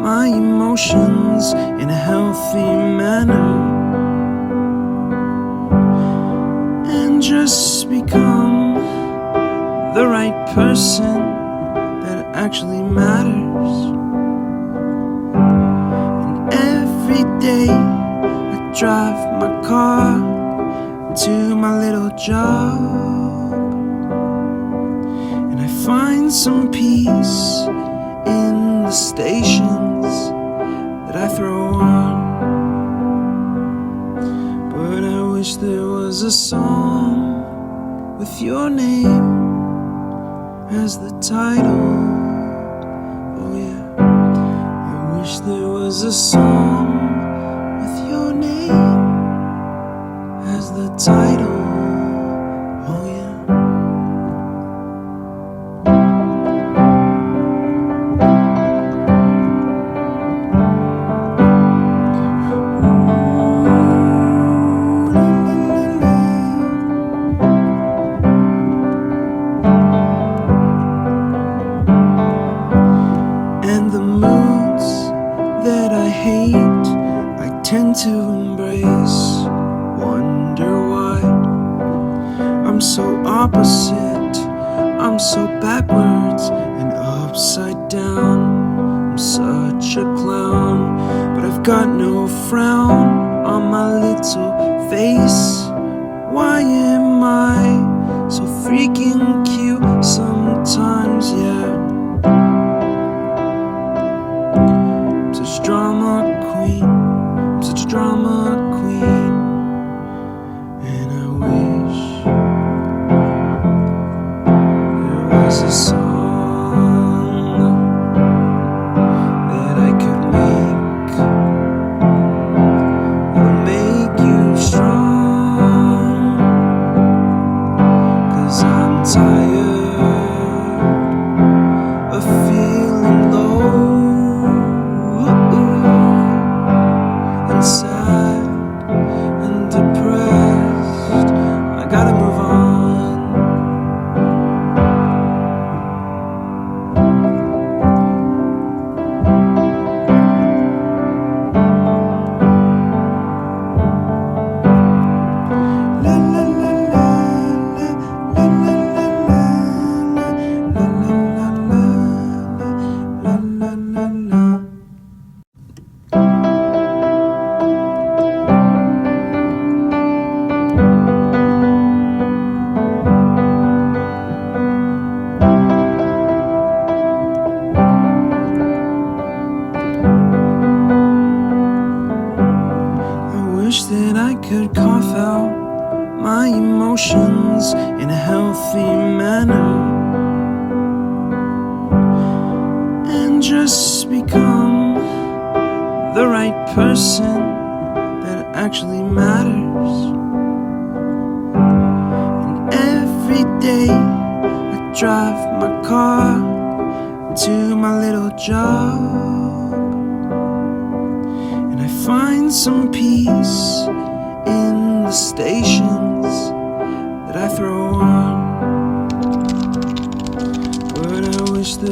my emotions in a healthy manner, and just become the right person that actually matters. And every day I drive my car to my little job, and I find some peace in the stations that I throw on. But I wish there was a song with your name as the title. Oh yeah, I wish there was a song with your name as the title. Oh yeah. And the moods that I hate, I tend to embrace. Wonder why I'm so opposite, I'm so backwards and upside down. I'm such a clown, but I've got no frown on my little face. Why am I so freaking cute sometimes, yeah? Such drama queen, I'm such a drama queen. And I wish there was a song that I could make that would make you strong. 'Cause I'm tired of feeling low and sad and depressed. I gotta move on. La la la la la la la la la la la. I wish that I could cough out my emotions in a healthy manner, and just become the right person that actually matters. And every day I drive my car to my little job, and I find some peace in the stations that I throw on. But I wish that